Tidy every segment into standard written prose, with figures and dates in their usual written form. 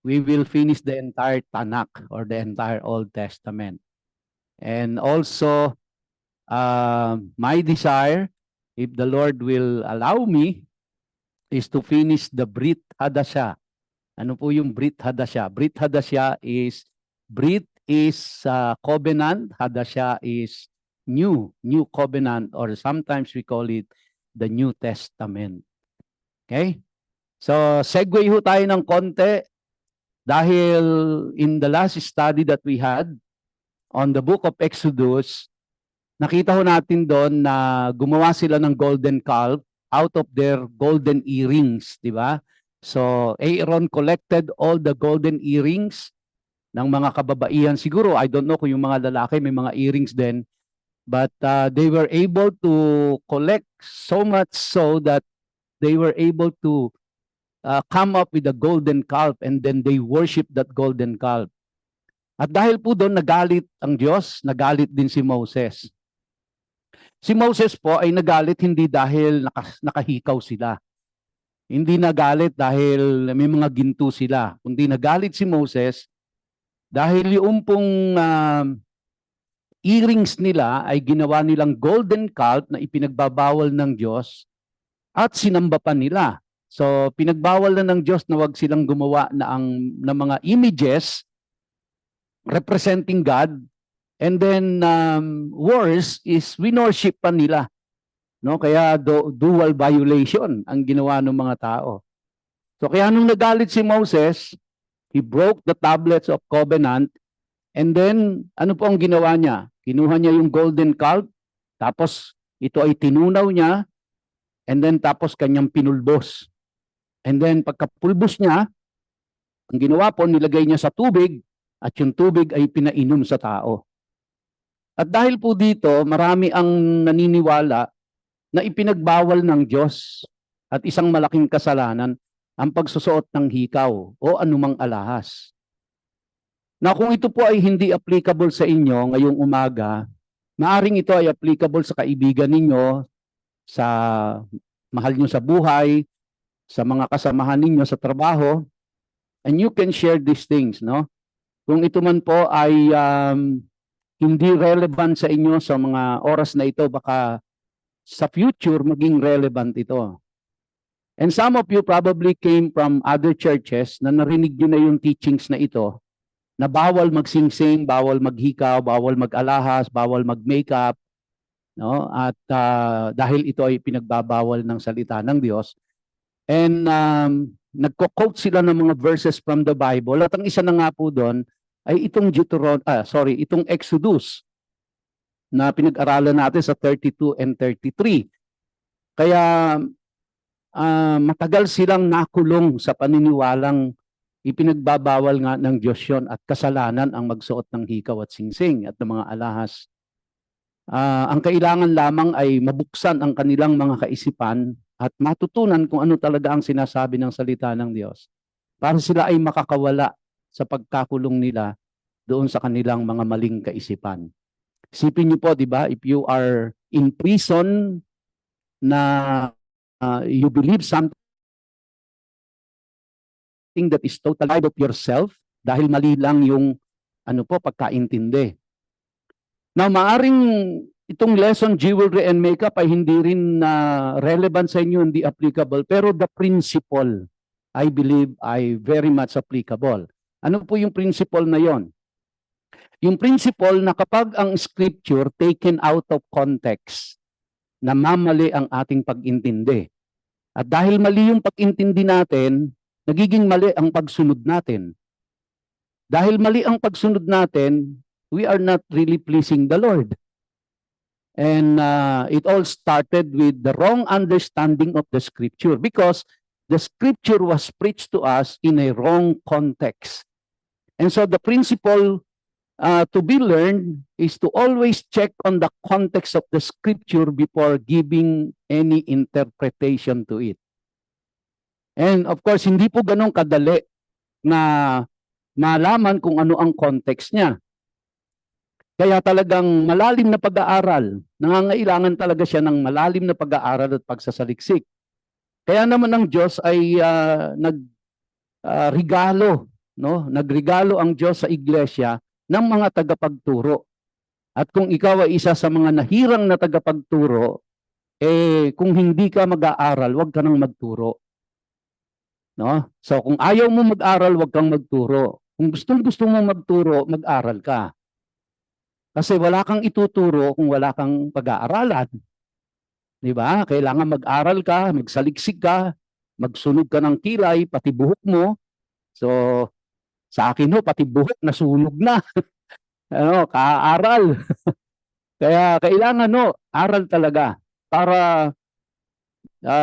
we will finish the entire Tanakh or the entire Old Testament. And also, my desire, if the Lord will allow me, is to finish the Brit Hadashah. Ano po yung Brit Hadashah? Brit Hadashah is, Brit is covenant, Hadashah is new covenant, or sometimes we call it the New Testament. Okay? So, segue ho tayo ng konti dahil in the last study that we had on the book of Exodus, nakita ho natin doon na gumawa sila ng golden calf out of their golden earrings, di ba? So, Aaron collected all the golden earrings ng mga kababaihan. Siguro, I don't know kung yung mga lalaki may mga earrings din, but they were able to collect so much so that they were able to come up with a golden calf, and then they worship that golden calf. At dahil po doon nagalit ang Diyos, nagalit din si Moses. Si Moses po ay nagalit hindi dahil nakahikaw sila. Hindi nagalit dahil may mga ginto sila. Kundi nagalit si Moses dahil yung pong earrings nila ay ginawa nilang golden calf na ipinagbabawal ng Diyos at sinamba pa nila. So pinagbawal na ng Diyos na wag silang gumawa ng mga images representing God. And then worse is winorship pa nila. No? Kaya dual violation ang ginawa ng mga tao. So kaya nung nagalit si Moses, he broke the tablets of covenant, and then ano po ang ginawa niya? Kinuha niya yung golden calf, tapos ito ay tinunaw niya, and then tapos kanyang pinulbos. And then pagkapulbos niya, ang ginawa po, nilagay niya sa tubig, at yung tubig ay pinainom sa tao. At dahil po dito, marami ang naniniwala na ipinagbawal ng Diyos at isang malaking kasalanan ang pagsusuot ng hikaw o anumang alahas. Na kung ito po ay hindi applicable sa inyo ngayong umaga, maaring ito ay applicable sa kaibigan ninyo, sa mahal nyo sa buhay, sa mga kasamahan ninyo sa trabaho, and you can share these things, no? Kung ito man po ay hindi relevant sa inyo sa mga oras na ito, baka sa future maging relevant ito. And some of you probably came from other churches na narinig nyo na yung teachings na ito, na bawal magsingsing, bawal maghikaw, bawal mag-alahas, bawal mag-makeup, no? At dahil ito ay pinagbabawal ng salita ng Diyos. And nagko-quote sila ng mga verses from the Bible. At ang isa na nga po doon ay itong itong Exodus na pinag-aralan natin sa 32 and 33. Kaya matagal silang nakulong sa paniniwalang ipinagbabawal nga ng Diyos yun at kasalanan ang magsuot ng hikaw at singsing at ng mga alahas. Ang kailangan lamang ay mabuksan ang kanilang mga kaisipan at matutunan kung ano talaga ang sinasabi ng salita ng Diyos para sila ay makakawala sa pagkakulong nila doon sa kanilang mga maling kaisipan. Isipin niyo po, di ba, if you are in prison na you believe something that is totally of yourself dahil mali lang yung pagkaintindi. Now, maaring itong lesson, jewelry and makeup, ay hindi rin relevant sa inyo, hindi applicable. Pero the principle, I believe, ay very much applicable. Ano po yung principle na yon? Yung principle na kapag ang scripture taken out of context, namamali ang ating pag-intindi. At dahil mali yung pag-intindi natin, nagiging mali ang pagsunod natin. Dahil mali ang pagsunod natin, we are not really pleasing the Lord. And it all started with the wrong understanding of the scripture because the scripture was preached to us in a wrong context. And so the principle to be learned is to always check on the context of the scripture before giving any interpretation to it. And of course, hindi po ganun kadali na malaman kung ano ang context niya. Kaya talagang malalim na pag-aaral, nangangailangan talaga siya ng malalim na pag-aaral at pagsasaliksik. Kaya naman ang Diyos ay nagregalo no? Nagregalo ang Diyos sa iglesia ng mga tagapagturo. At kung ikaw ay isa sa mga nahirang na tagapagturo, kung hindi ka mag-aaral, huwag ka nang magturo. No? So kung ayaw mo mag-aral, huwag kang magturo. Kung gusto mo magturo, mag-aral ka. Kasi wala kang ituturo kung wala kang pag-aaralan. Di ba? Kailangan mag-aral ka, magsaliksik ka, magsunog ka ng kilay, pati buhok mo. So sa akin pati buhok nasunog na. Kaaral. Kaya kailangan aral talaga para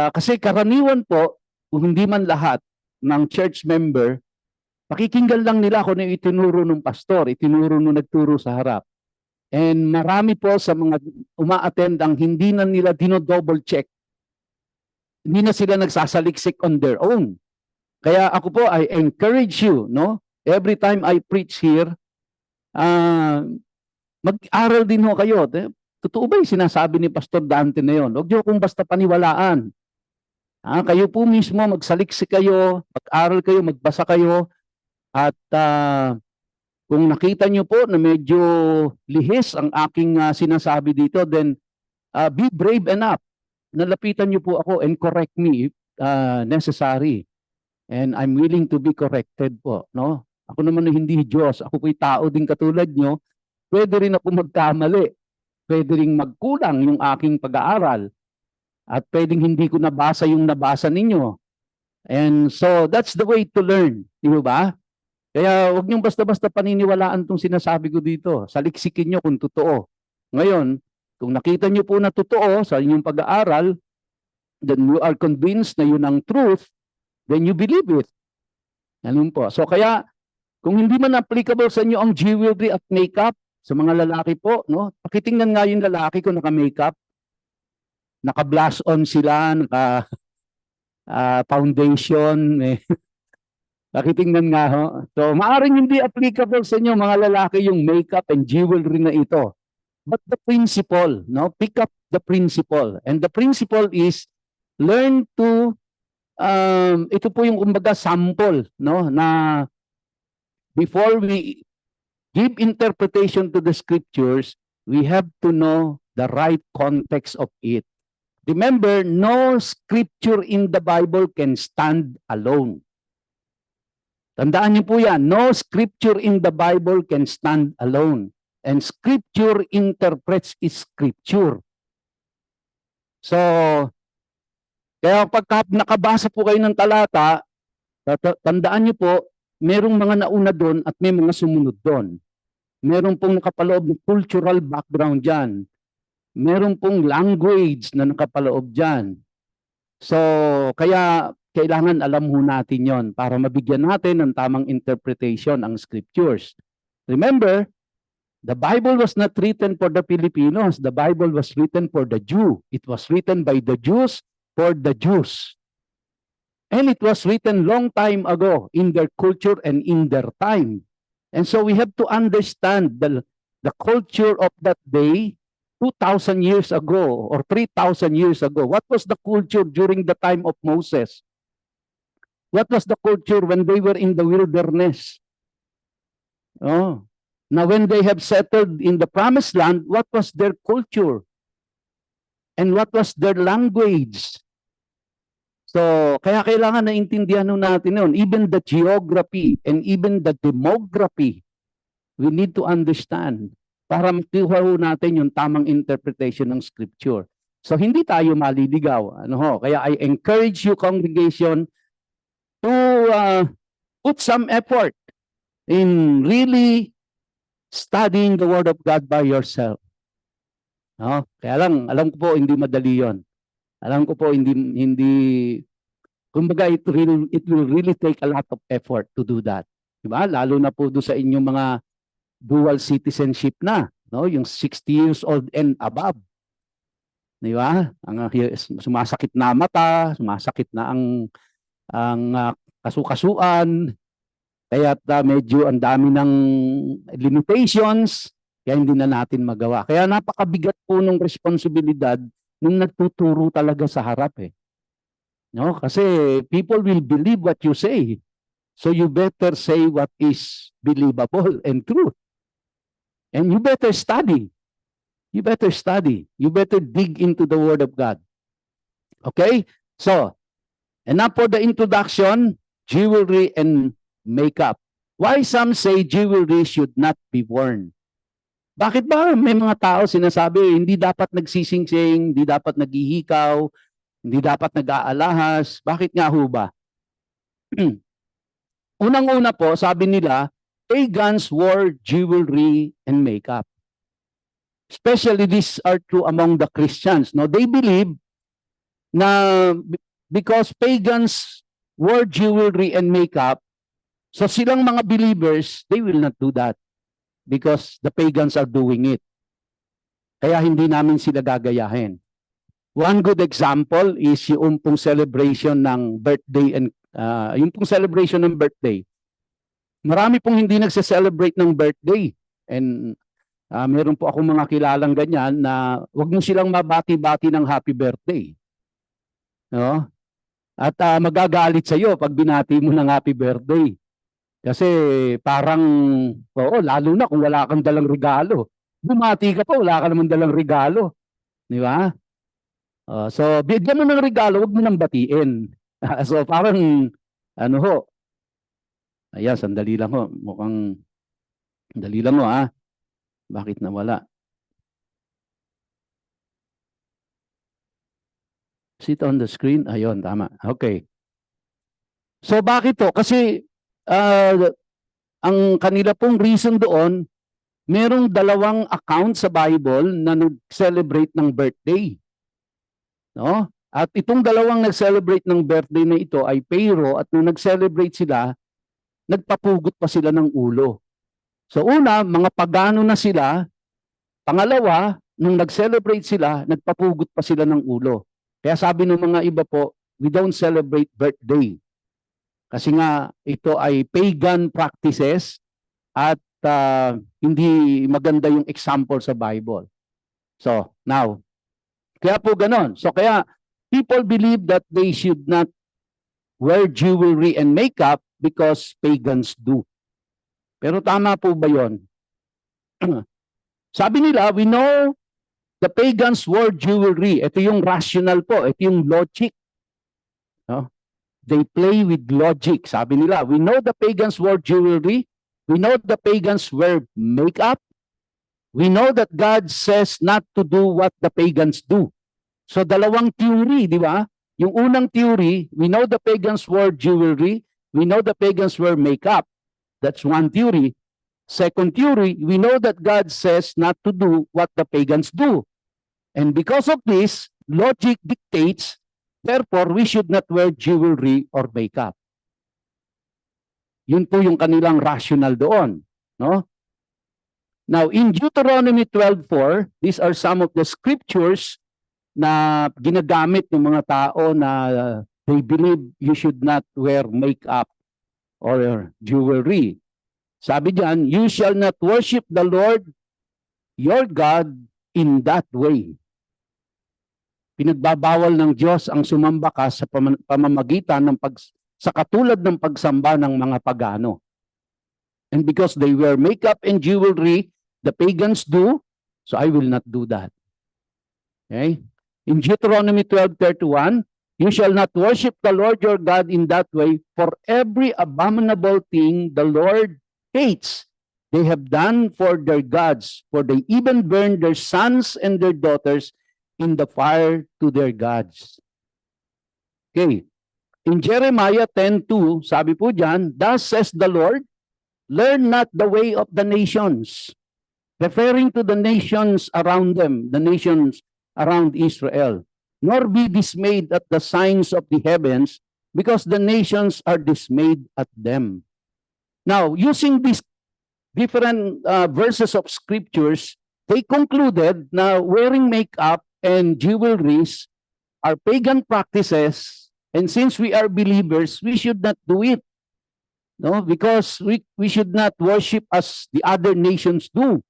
kasi karaniwan po, kung hindi man lahat ng church member, pakikinggan lang nila kung ano itinuro ng pastor, itinuro nung nagturo sa harap. And marami po sa mga uma-attend ang hindi na nila dino-double check. Hindi na sila nagsasaliksik on their own. Kaya ako po, I encourage you, every time I preach here, mag-aral din kayo. Totoo ba yung sinasabi ni Pastor Dante na yun? Huwag niyo kung basta paniwalaan. Kayo po mismo, magsaliksik kayo, mag-aral kayo, magbasa kayo, at kung nakita niyo po na medyo lihis ang aking sinasabi dito, then be brave enough. Nalapitan niyo po ako and correct me if necessary. And I'm willing to be corrected po. No? Ako naman hindi Diyos. Ako po'y tao din katulad niyo. Pwede rin ako magkamali. Pwede rin magkulang yung aking pag-aaral. At pwedeng hindi ko nabasa yung nabasa ninyo. And so, that's the way to learn. Di ba? Kaya huwag niyong basta-basta paniniwalaan itong sinasabi ko dito. Saliksikin niyo kung totoo. Ngayon, kung nakita niyo po na totoo sa inyong pag-aaral, then you are convinced na yun ang truth, then you believe it. Ganun po. So kaya, kung hindi man applicable sa inyo ang jewelry at makeup, sa mga lalaki po, pakitingnan nga yung lalaki ko naka-makeup, naka-blush on sila, naka-foundation, pakitingnan nga So, maaaring hindi applicable sa inyo mga lalaki yung makeup and jewelry na ito. But the principle, pick up the principle. And the principle is, learn to, ito po yung kumbaga sample, na before we give interpretation to the scriptures, we have to know the right context of it. Remember, no scripture in the Bible can stand alone. Tandaan niyo po yan, no scripture in the Bible can stand alone. And scripture interprets scripture. So, kaya pagka nakabasa po kayo ng talata, tandaan niyo po, merong mga nauna doon at may mga sumunod doon. Meron pong nakapaloob ng cultural background dyan. Meron pong language na nakapaloob dyan. So, kaya kailangan alam ho natin yon para mabigyan natin ng tamang interpretation ang scriptures. Remember, the Bible was not written for the Filipinos. The Bible was written for the Jew. It was written by the Jews for the Jews. And it was written long time ago in their culture and in their time. And so we have to understand the culture of that day 2,000 years ago or 3,000 years ago. What was the culture during the time of Moses? What was the culture when they were in the wilderness? Now when they have settled in the promised land, what was their culture? And what was their language? So, kaya kailangan na intindihan natin yun. Even the geography and even the demography, we need to understand para makuha natin yung tamang interpretation ng scripture. So, hindi tayo maliligaw. Kaya I encourage you, congregation, to put some effort in really studying the Word of God by yourself. Kaya lang, alam ko po, hindi madali yon. Alam ko po, hindi, kumbaga it will really take a lot of effort to do that. Diba? Lalo na po doon sa inyong mga dual citizenship na, yung 60 years old and above. Diba? Sumasakit na mata, sumasakit na ang kasukasuan, kaya medyo ang dami ng limitations, kaya hindi na natin magawa. Kaya napakabigat po ng responsibilidad nung nagtuturo talaga sa harap Kasi people will believe what you say. So you better say what is believable and true. And you better study. You better study. You better dig into the Word of God. Okay? So, enough for the introduction, jewelry and makeup. Why some say jewelry should not be worn? Bakit ba may mga tao sinasabi, hindi dapat nagsisingsing, hindi dapat naghihikaw, hindi dapat nag-aalahas? Bakit nga ho ba? Unang-una po, sabi nila, pagans wore jewelry and makeup. Especially these are true among the Christians. No, they believe na because pagans wore jewelry and makeup, so silang mga believers, they will not do that because the pagans are doing it. Kaya hindi namin sila gagayahin. One good example is yung pong celebration ng birthday and yung pong celebration ng birthday. Marami pong hindi nagse-celebrate ng birthday. And meron po akong mga kilalang ganyan na wag mo silang mabati-bati ng happy birthday. No? At magagalit sa iyo pag binati mo ng happy birthday. Kasi parang, oo, lalo na kung wala kang dalang regalo. Bumati ka pa, wala ka naman dalang regalo. Di ba? So, bigyan mo ng regalo, huwag mo nang batiin. So, parang, ano ho. Ayan, sandali lang ho. Mukhang, sandali lang ho ha. Bakit nawala? Sit on the screen. Ayun, tama. Okay. So, bakit to? Kasi, ang kanila pong reason doon, merong dalawang account sa Bible na nag-celebrate ng birthday. No? At itong dalawang nag-celebrate ng birthday na ito ay Pharaoh at nung nag-celebrate sila, nagpapugot pa sila ng ulo. So una, mga pagano na sila. Pangalawa, nung nag-celebrate sila, nagpapugot pa sila ng ulo. Kaya sabi ng mga iba po, we don't celebrate birthday. Kasi nga ito ay pagan practices at hindi maganda yung example sa Bible. So, now, kaya po ganon. So, kaya people believe that they should not wear jewelry and makeup because pagans do. Pero tama po ba yun? Sabi nila, we know the pagans wore jewelry. Ito yung rational po. Ito yung logic. No? They play with logic. Sabi nila, we know the pagans wore jewelry. We know the pagans wear makeup. We know that God says not to do what the pagans do. So dalawang theory, di ba? Yung unang theory, we know the pagans wore jewelry. We know the pagans wear makeup. That's one theory. Second theory, we know that God says not to do what the pagans do. And because of this, logic dictates, therefore, we should not wear jewelry or makeup. Yun po yung kanilang rational doon. No? Now, in Deuteronomy 12:4, these are some of the scriptures na ginagamit ng mga tao na they believe you should not wear makeup or jewelry. Sabi diyan, you shall not worship the Lord your God in that way. Pinagbabawal ng Diyos ang sumamba ka sa pamamagitan ng sa katulad ng pagsamba ng mga pagano. And because they wear makeup and jewelry, the pagans do, so I will not do that. Okay? In Deuteronomy 12:31, you shall not worship the Lord your God in that way, for every abominable thing the Lord hates, they have done for their gods, for they even burn their sons and their daughters in the fire to their gods. Okay. In Jeremiah 10:2, sabi po diyan, thus says the Lord, learn not the way of the nations, referring to the nations around them, the nations around Israel, nor be dismayed at the signs of the heavens, because the nations are dismayed at them. Now, using these different verses of scriptures, they concluded na wearing makeup and jewelries are pagan practices, and since we are believers, we should not do it. No, because we should not worship as the other nations do,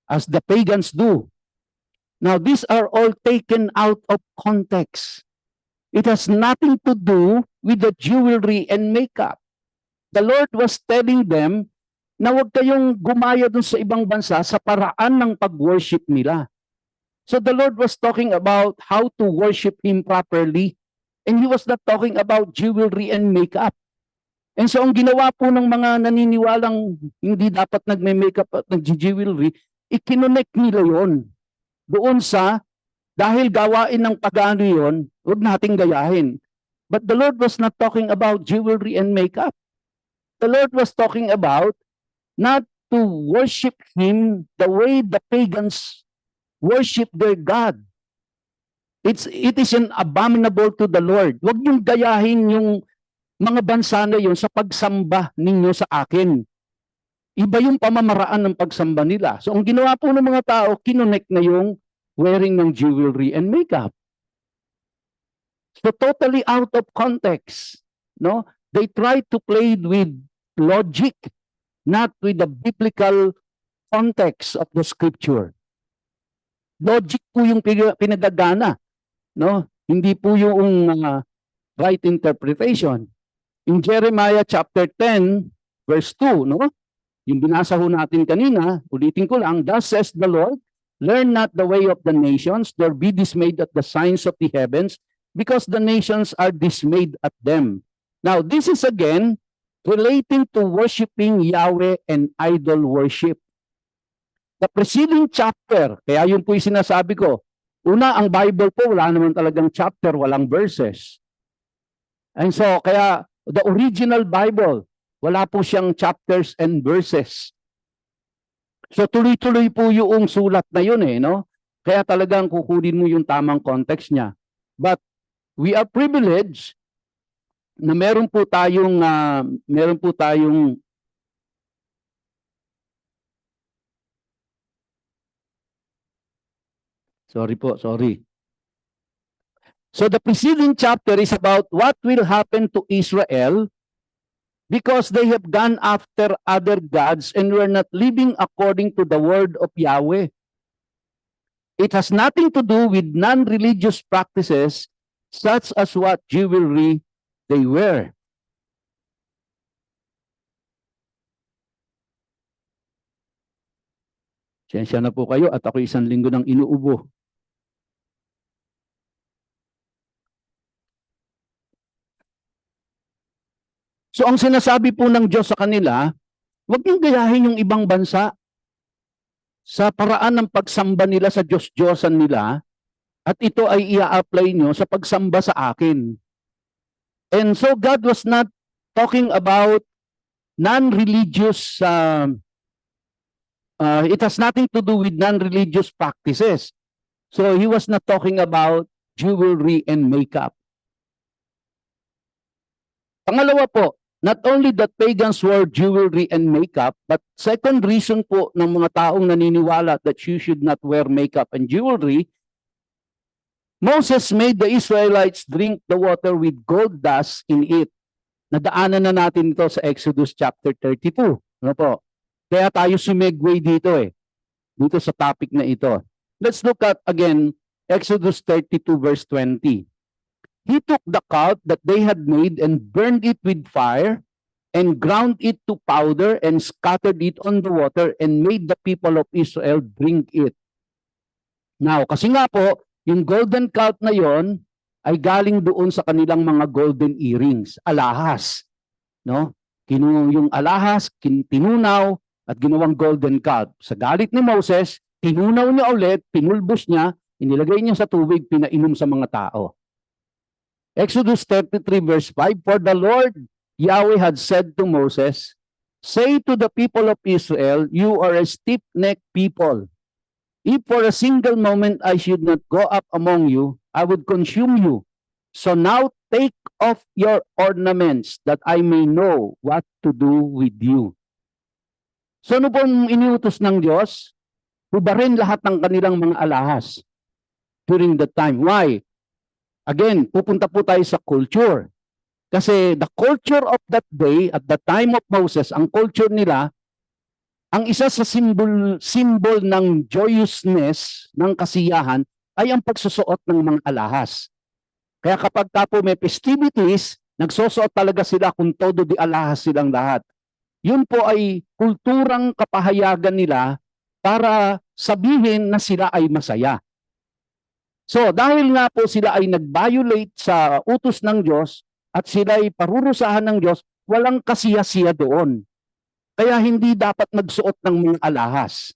as the pagans do. Now, these are all taken out of context. It has nothing to do with the jewelry and makeup. the Lord was telling them na huwag kayong gumaya dun sa ibang bansa sa paraan ng pag-worship nila. So the Lord was talking about how to worship Him properly, and He was not talking about jewelry and makeup. And so ang ginawa po ng mga naniniwalang hindi dapat nagme-makeup at nag-jewelry, ikinonect nila yon doon sa dahil gawain ng pagano yon, huwag nating gayahin. But the Lord was not talking about jewelry and makeup. The Lord was talking about not to worship Him the way the pagans worship their God. It is an abominable to the Lord. Huwag niyong gayahin yung mga bansa na yun sa pagsamba ninyo sa akin. Iba yung pamamaraan ng pagsamba nila. So ang ginawa po ng mga tao, kinonect na yung wearing ng jewelry and makeup. So totally out of context. No? They try to play with logic, not with the biblical context of the scripture. Logic po yung pinagagana. No? Hindi po yung right interpretation. In Jeremiah chapter 10, verse 2, no? Yung binasa ho natin kanina, ulitin ko lang, thus says the Lord, learn not the way of the nations, nor be dismayed at the signs of the heavens, because the nations are dismayed at them. Now, this is again relating to worshiping Yahweh and idol worship. The preceding chapter, kaya yun po yung sinasabi ko, una, ang Bible po, wala naman talagang chapter, walang verses. And so, kaya, the original Bible, wala po siyang chapters and verses. So tuloy-tuloy po yung sulat na yun no? Kaya talagang kukunin mo yung tamang context niya. But we are privileged na meron po tayong sorry. So the preceding chapter is about what will happen to Israel because they have gone after other gods and were not living according to the word of Yahweh. It has nothing to do with non-religious practices such as what jewelry they wear. Siyensya na po kayo at ako isang linggo ng inuubo. So ang sinasabi po ng Diyos sa kanila, huwag niyong gayahin yung ibang bansa sa paraan ng pagsamba nila sa Diyos-Diyosan nila at ito ay ia-apply nyo sa pagsamba sa akin. And so God was not talking about non-religious, it has nothing to do with non-religious practices. So He was not talking about jewelry and makeup. Pangalawa po, not only that pagans wore jewelry and makeup, but second reason po ng mga taong naniniwala that you should not wear makeup and jewelry, Moses made the Israelites drink the water with gold dust in it. Nadaanan na natin ito sa Exodus chapter 32. Ano po? Kaya tayo sumegway dito dito sa topic na ito. Let's look at again Exodus 32 verse 20. He took the calf that they had made and burned it with fire and ground it to powder and scattered it on the water and made the people of Israel drink it. Now, kasi nga po, yung golden calf na yon ay galing doon sa kanilang mga golden earrings, alahas. No? Yung alahas, tinunaw at ginawang golden calf. Sa galit ni Moses, tinunaw niya ulit, pinulbos niya, inilagay niya sa tubig, pinainom sa mga tao. Exodus 33 verse 5, for the Lord Yahweh had said to Moses, say to the people of Israel, you are a stiff-necked people. If for a single moment I should not go up among you, I would consume you. So now take off your ornaments that I may know what to do with you. So ano pong iniutos ng Diyos? Hubarin lahat ng kanilang mga alahas during that time. Why? Again, pupunta po tayo sa culture. Kasi the culture of that day, at the time of Moses, ang culture nila, ang isa sa symbol ng joyousness, ng kasiyahan, ay ang pagsusuot ng mga alahas. Kaya kapag tapo may festivities, Nagsusuot talaga sila kung todo di alahas silang lahat. Yun po ay kulturang kapahayagan nila para sabihin na sila ay masaya. So dahil nga po sila ay nag-violate sa utos ng Diyos at sila ay parurusahan ng Diyos, walang kasiya-siya doon. Kaya hindi dapat magsuot ng mga alahas.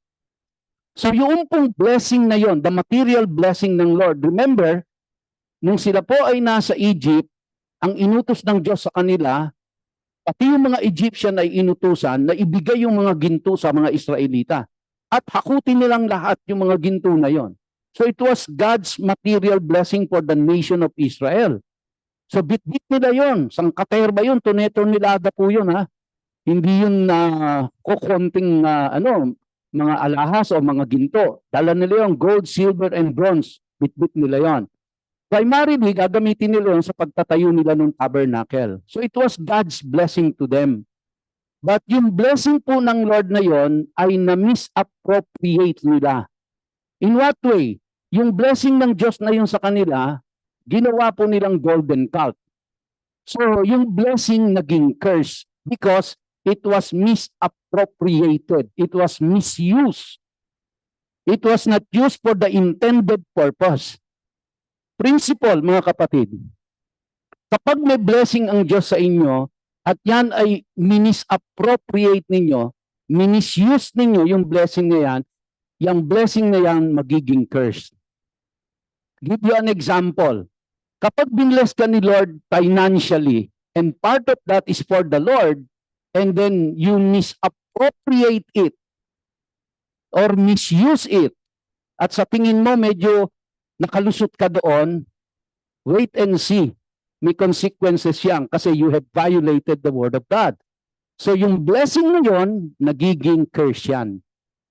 So yung pong blessing na yon, the material blessing ng Lord, remember, nung sila po ay nasa Egypt, ang inutos ng Diyos sa kanila, pati yung mga Egyptian ay inutusan na ibigay yung mga ginto sa mga Israelita. At hakutin nilang lahat yung mga ginto na yon. So it was God's material blessing for the nation of Israel. So bit-bit nila yon. Sangkater ba yun? Tunetor nilada po yun, ha? Hindi yun na kukonting mga alahas o mga ginto. Dala nila yung gold, silver, and bronze. Bit-bit nila yon. Primarily, gagamitin nila yun sa pagtatayo nila ng tabernacle. So it was God's blessing to them. But yung blessing po ng Lord na yon ay na-misappropriate nila. In what way? Yung blessing ng Diyos na yun sa kanila, ginawa po nilang golden calf. So yung blessing naging curse because it was misappropriated. It was misused. It was not used for the intended purpose. Principle, mga kapatid, kapag may blessing ang Diyos sa inyo at yan ay minisappropriate ninyo, minisuse ninyo yung blessing na yan, yung blessing na yan magiging curse. Give you an example. Kapag binless ka ni Lord financially, and part of that is for the Lord, and then you misappropriate it or misuse it, at sa tingin mo medyo nakalusot ka doon, wait and see. May consequences yan kasi you have violated the word of God. So yung blessing na yon, nagiging curse yan.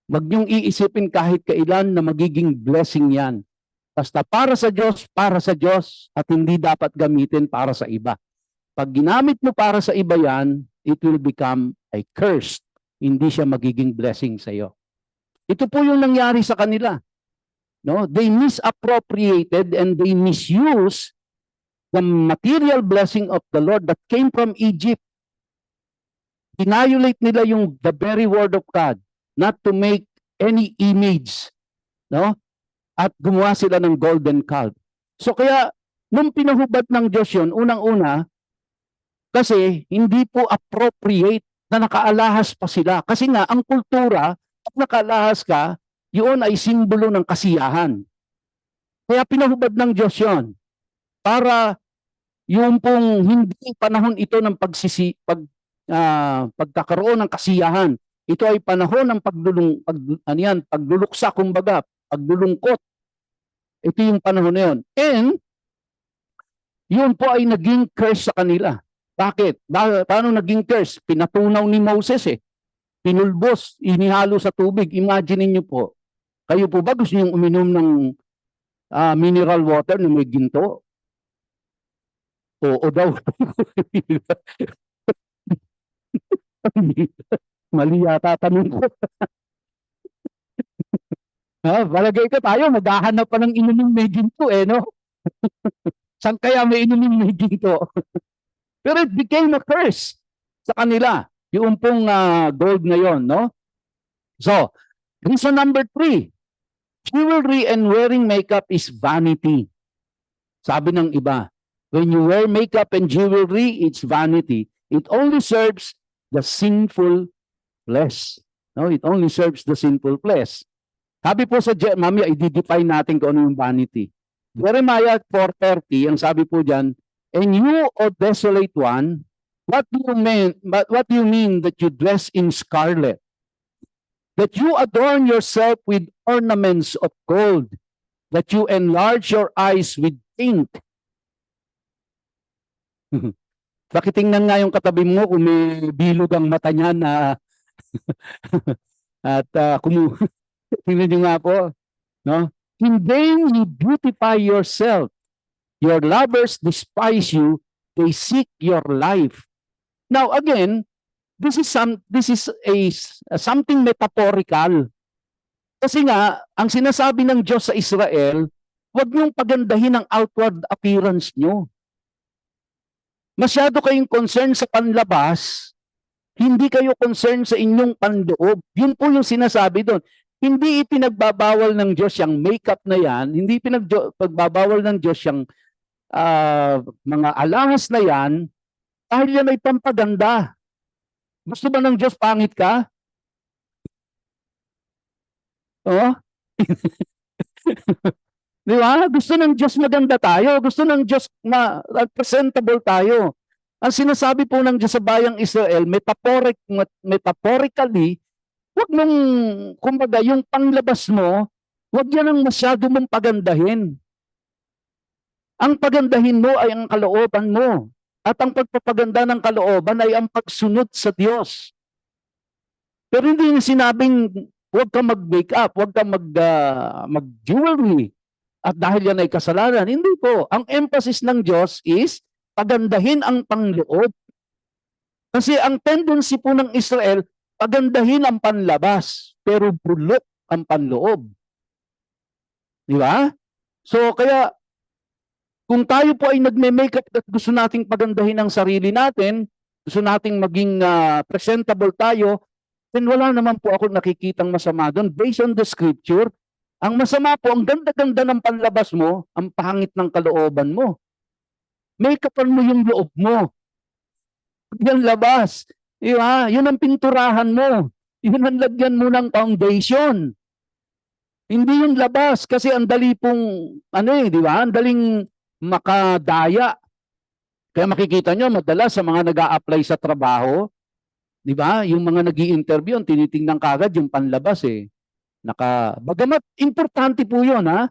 Wag niyong iisipin kahit kailan na magiging blessing yan. Basta para sa Diyos at hindi dapat gamitin para sa iba. Pag ginamit mo para sa iba yan, it will become a curse. Hindi siya magiging blessing sa iyo. Ito po yung nangyari sa kanila. No? They misappropriated and they misused the material blessing of the Lord that came from Egypt. Violate nila yung the very word of God, not to make any image, no? At gumawa sila ng golden calf. So kaya nung pinahubad ng Diyos yun, unang-una, kasi hindi po appropriate na nakaalahas pa sila. Kasi nga, ang kultura, at nakaalahas ka, yun ay simbolo ng kasiyahan. Kaya pinahubad ng Diyos yun. Para yung pong hindi panahon ito ng pagkakaroon ng kasiyahan. Ito ay panahon ng pagluluksa, kumbaga, paglulungkot. Ito yung panahon na yun. And, yun po ay naging curse sa kanila. Bakit? Paano naging curse? Pinatunaw ni Moses Pinulbos, inihalo sa tubig. Imagine niyo po, kayo po ba gusto niyong uminom ng mineral water na may ginto? Oo daw. Mali yata tanong ko. Palagay ko tayo, maghahanap pa ng inumin may ginto no? Saan kaya may inumin may ginto? Pero it became a curse sa kanila. Yung pong gold na yon, no? So, reason number 3, jewelry and wearing makeup is vanity. Sabi ng iba, when you wear makeup and jewelry, it's vanity. It only serves the sinful flesh. No, it only serves the sinful flesh. Sabi po sa mamaya, i-define natin kung ano yung vanity. Jeremiah 4:30, ang sabi po diyan, and you, O desolate one, what do you mean that you dress in scarlet? That you adorn yourself with ornaments of gold, that you enlarge your eyes with paint. Pakitingnan nga yung katabi mo kung may bilog ang mata niya na at tingnan niyo nga po, no? In vain you beautify yourself. Your lovers despise you. They seek your life. Now again, this is something metaphorical. Kasi nga, ang sinasabi ng Diyos sa Israel, huwag niyong pagandahin ang outward appearance niyo. Masyado kayong concerned sa panlabas, hindi kayo concerned sa inyong panloob. Yun po yung sinasabi doon. Hindi ipinagbabawal ng Diyos yung makeup na yan, hindi ipinagbabawal ng Diyos yung mga alahas na yan, dahil yan ay pampaganda. Gusto ba ng Diyos pangit ka? Oo? Di ba? Gusto ng Diyos maganda tayo. Gusto ng Diyos presentable tayo. Ang sinasabi po ng Diyos sa bayang Israel, metaphorically, wag mong, kumbaga, yung panglabas mo, wag yan ang masyado mong pagandahin. Ang pagandahin mo ay ang kalooban mo. At ang pagpapaganda ng kalooban ay ang pagsunod sa Diyos. Pero hindi yung sinabing, huwag kang mag-makeup, huwag kang mag-jewelry. At dahil yan ay kasalanan, hindi po. Ang emphasis ng Diyos is pagandahin ang panloob. Kasi ang tendency po ng Israel, pagandahin ang panlabas, pero bulok ang panloob. Di ba? So kaya, kung tayo po ay nagme-makeup at gusto nating pagandahin ang sarili natin, gusto nating maging presentable tayo, then wala naman po ako nakikitang masama doon. Based on the scripture, ang masama po, ang ganda-ganda ng panlabas mo, ang pangit ng kalooban mo. Make-upan mo yung loob mo. Yan labas. Diba? Yun ang pinturahan mo. Yun ang lagyan mo ng foundation. Hindi yung labas. Kasi ang dali pong, di ba? Ang daling makadaya. Kaya makikita nyo, madalas sa mga nag-a-apply sa trabaho, di ba? Yung mga nag-i-interview, tinitingnan kagad yung panlabas eh. Bagamat importante po yun ha,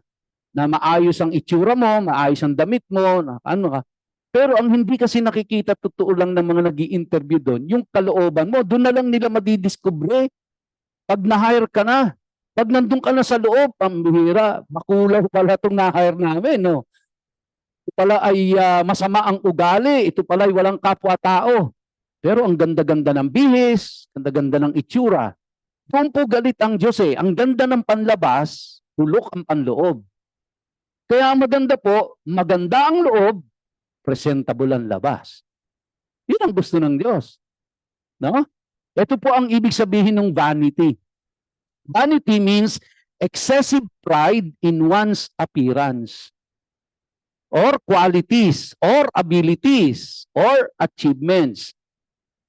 na maayos ang itsura mo, maayos ang damit mo, pero ang hindi kasi nakikita totoo lang ng mga nag-i-interview doon, yung kalooban mo, doon na lang nila madidiscover pag na-hire ka na. Pag nandun ka na sa loob, pambihira, makulaw pala itong na-hire namin, no? Ito pala ay masama ang ugali, ito pala ay walang kapwa-tao. Pero ang ganda-ganda ng bihis, ganda-ganda ng itsura. Doon po galit ang Diyos eh. Ang ganda ng panlabas, bulok ang panloob. Kaya maganda po, maganda ang loob, presentable ang labas. Yun ang gusto ng Diyos. No? Ito po ang ibig sabihin ng vanity. Vanity means excessive pride in one's appearance, or qualities, or abilities, or achievements.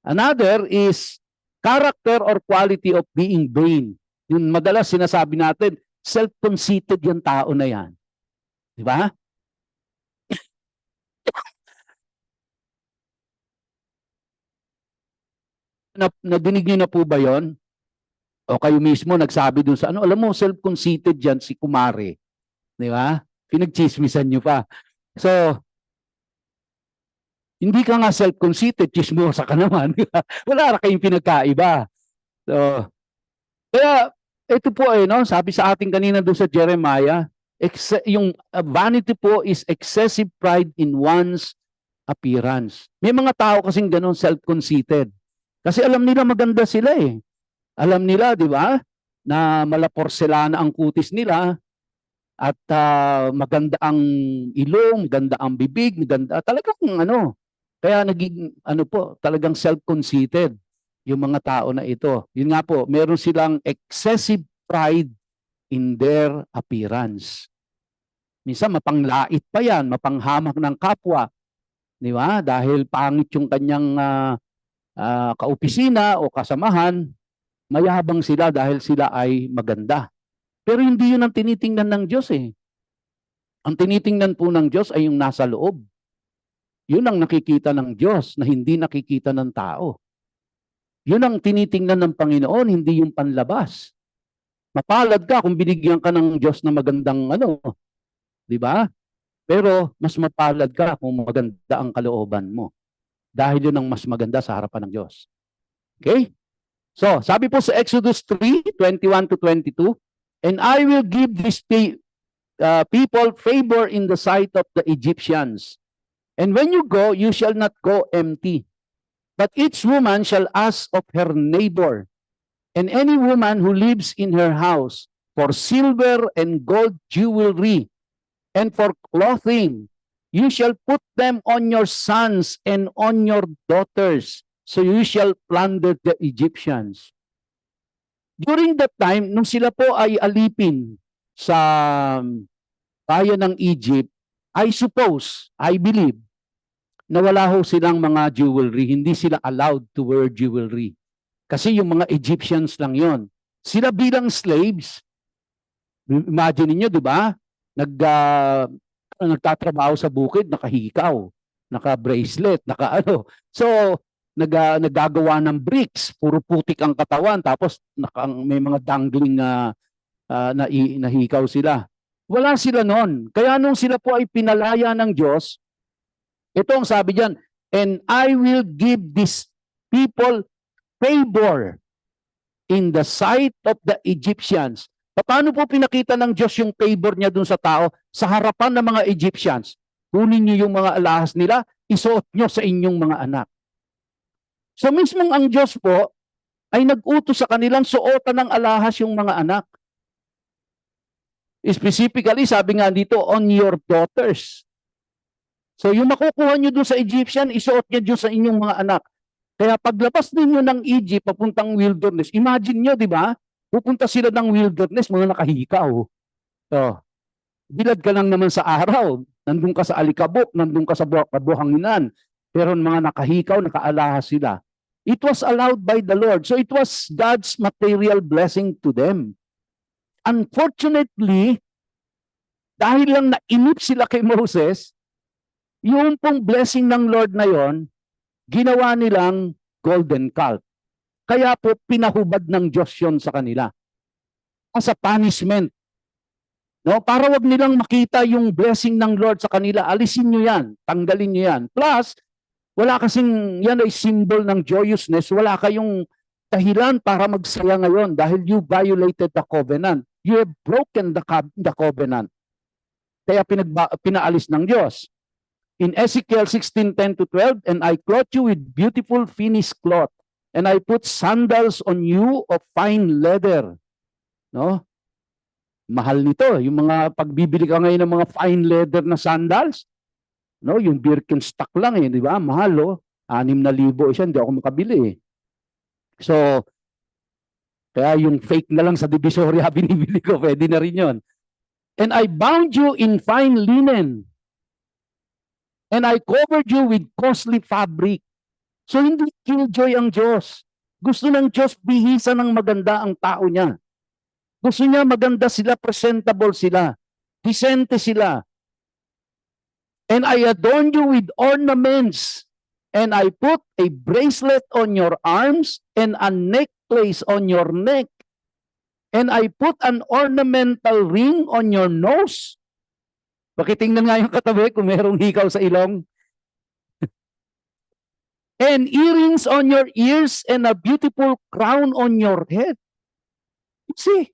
Another is character or quality of being vain. Yung madalas sinasabi natin, self-conceited yung tao na yan. Di ba? Nadinig niyo na po ba yon? O kayo mismo nagsabi dun sa alam mo, self-conceited yan si Kumare. Di ba? Pinagchismisan niyo pa. So, hindi ka nga self-conceited, chismosa ka naman. Wala na kayong pinagkaiba. So, kaya, ito po no, sabi sa ating kanina doon sa Jeremiah, yung vanity po is excessive pride in one's appearance. May mga tao kasing ganun, self-conceited. Kasi alam nila maganda sila eh. Alam nila, di ba, na malaporselana ang kutis nila at maganda ang ilong, maganda ang bibig, maganda, talagang kaya naging talagang self-conceited yung mga tao na ito. Yun nga po, meron silang excessive pride in their appearance. Minsan mapanglait pa yan, mapanghamak ng kapwa. Di ba? Dahil pangit yung kanyang kaopisina o kasamahan, mayabang sila dahil sila ay maganda. Pero hindi yun ang tinitingnan ng Diyos eh. Ang tinitingnan po ng Diyos ay yung nasa loob. Yun ang nakikita ng Diyos na hindi nakikita ng tao. Yun ang tinitingnan ng Panginoon, hindi yung panlabas. Mapalad ka kung binigyan ka ng Diyos na magandang di ba? Pero mas mapalad ka kung maganda ang kalooban mo. Dahil yun ang mas maganda sa harapan ng Diyos. Okay? So, sabi po sa Exodus 3:21-22, and I will give these people favor in the sight of the Egyptians. And when you go, you shall not go empty. But each woman shall ask of her neighbor, and any woman who lives in her house, for silver and gold jewelry, and for clothing, You shall put them on your sons and on your daughters, so you shall plunder the Egyptians. During that time, nung sila po ay alipin sa bayan ng Egypt, I suppose, I believe, na wala ho silang mga jewelry. Hindi sila allowed to wear jewelry. Kasi yung mga Egyptians lang yon. Sila bilang slaves, imagine niyo, di ba? Nagtatrabaho sa bukid, nakahikaw, naka-bracelet, naka-ano. So, nagagawa ng bricks, puro putik ang katawan, tapos may mga dangling na hikaw sila. Wala sila noon. Kaya nung sila po ay pinalaya ng Diyos, ito ang sabi diyan, and I will give these people favor in the sight of the Egyptians. Paano po pinakita ng Diyos yung favor niya dun sa tao? Sa harapan ng mga Egyptians. Kunin niyo yung mga alahas nila, isuot niyo sa inyong mga anak. So mismong ang Diyos po ay nag-utos sa kanilang suotan ng alahas yung mga anak. Specifically, sabi nga dito, on your daughters. So yung makukuha nyo doon sa Egyptian, isuot nyo doon sa inyong mga anak. Kaya paglabas ninyo ng Egypt, papuntang wilderness, imagine nyo, di ba? Pupunta sila ng wilderness, mga nakahikaw. So, bilad ka lang naman sa araw. Nandun ka sa alikabok, nandun ka sa buhanginan. Pero mga nakahikaw, nakaalahas sila. It was allowed by the Lord. So it was God's material blessing to them. Unfortunately, dahil lang nainip sila kay Moses, yung pong blessing ng Lord na yon, ginawa nilang golden calf. Kaya po pinahubad ng Diyos yon sa kanila. As a punishment. No? Para wag nilang makita yung blessing ng Lord sa kanila, alisin nyo yan, tanggalin nyo yan. Plus, wala kasing, yan ay symbol ng joyousness, wala kayong dahilan para magsaya ngayon dahil you violated the covenant. You have broken the covenant. Kaya pinaalis ng Diyos. In Ezekiel 16:10-12, and I clothe you with beautiful finished cloth, and I put sandals on you of fine leather. No? Mahal nito. Yung mga pagbibili ka ngayon ng mga fine leather na sandals, no, yung Birkenstock lang di ba? Mahal 6,000 siya, hindi ako makabili So, kaya yung fake na lang sa Divisoria binibili ko, pwede na rin yun. And I bound you in fine linen, and I covered you with costly fabric. So hindi killjoy ang Diyos. Gusto ng Diyos bihisa ng maganda ang tao niya. Gusto niya maganda sila, presentable sila, decente sila. And I adorn you with ornaments, and I put a bracelet on your arms and a necklace on your neck, and I put an ornamental ring on your nose. Pakitingnan nga yung katabi kung merong hikaw sa ilong. And earrings on your ears and a beautiful crown on your head. See?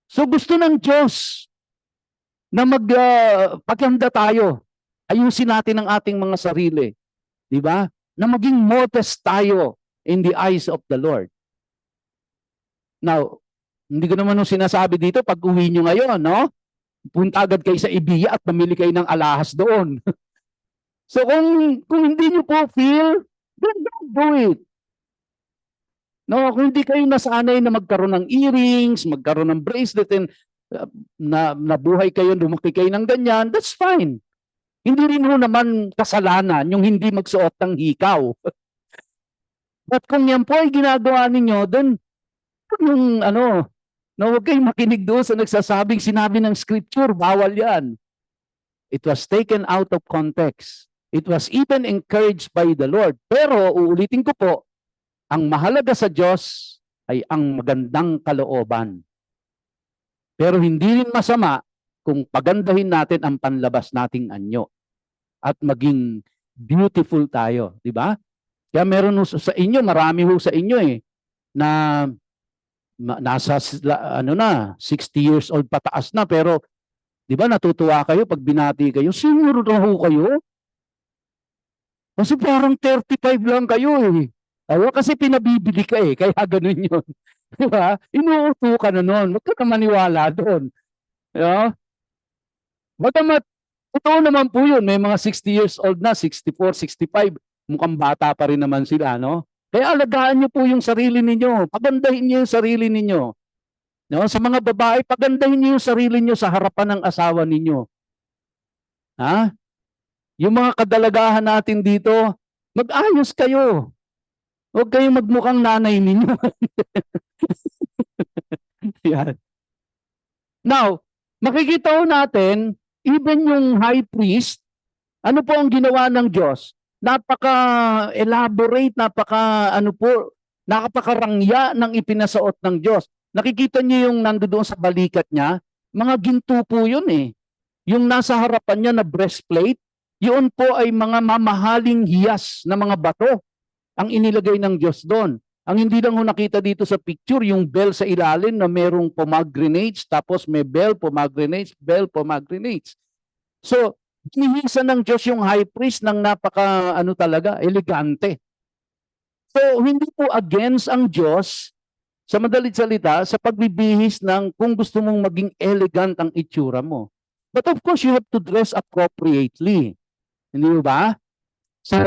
So gusto ng Diyos na magpaganda tayo. Ayusin natin ang ating mga sarili. Di ba? Na maging modest tayo in the eyes of the Lord. Now, hindi ko naman nung sinasabi dito, pag uwi nyo ngayon, no? Punta agad kayo sa Ibiya at mamili kayo ng alahas doon. So kung hindi nyo po feel, then don't do it. No, kung hindi kayo nasanay na magkaroon ng earrings, magkaroon ng bracelet, and nabuhay kayo, lumaki kayo ng ganyan, that's fine. Hindi rin ho naman kasalanan yung hindi magsuot ng hikaw. But kung yan po ay ginagawa ninyo, then yung huwag kayong makinig doon sa nagsasabing sinabi ng scripture, bawal yan. It was taken out of context. It was even encouraged by the Lord. Pero, uulitin ko po, ang mahalaga sa Diyos ay ang magandang kalooban. Pero hindi rin masama kung pagandahin natin ang panlabas nating anyo at maging beautiful tayo, di ba? Kaya meron sa inyo, marami ho sa inyo na nasa 60 years old pataas na, pero di ba natutuwa kayo pag binati kayo? Siguro na ho kayo? Kasi parang 35 lang kayo kasi pinabibili ka kaya ganun yun. Di ba? Inuuto ka na nun. Huwag ka na maniwala doon. Bagamat Totoo naman po yun. May mga 60 years old na, 64, 65. Mukhang bata pa rin naman sila, no? Kaya alagaan niyo po yung sarili ninyo. Pagandahin niyo yung sarili ninyo. No? Sa mga babae, pagandahin niyo yung sarili niyo sa harapan ng asawa ninyo. Ha? Yung mga kadalagahan natin dito, mag-ayos kayo. Huwag kayong magmukhang nanay ninyo. Yan. Now, makikita ho natin, even yung high priest, ano po ang ginawa ng Diyos? Napaka-elaborate, napaka-rangya ng ipinasuot ng Diyos. Nakikita niyo yung nandoon sa balikat niya, mga ginto po yun eh. Yung nasa harapan niya na breastplate, yun po ay mga mamahaling hiyas na mga bato ang inilagay ng Diyos doon. Ang hindi lang ho nakita dito sa picture, yung bell sa ilalim na merong pomegranates, tapos may bell, pomegranates. So, hinihisa ng Diyos yung high priest ng elegante. So, hindi po against ang Diyos, sa madalit salita, sa pagbibihis ng kung gusto mong maging elegant ang itsura mo. But of course, you have to dress appropriately. Hindi ba? So,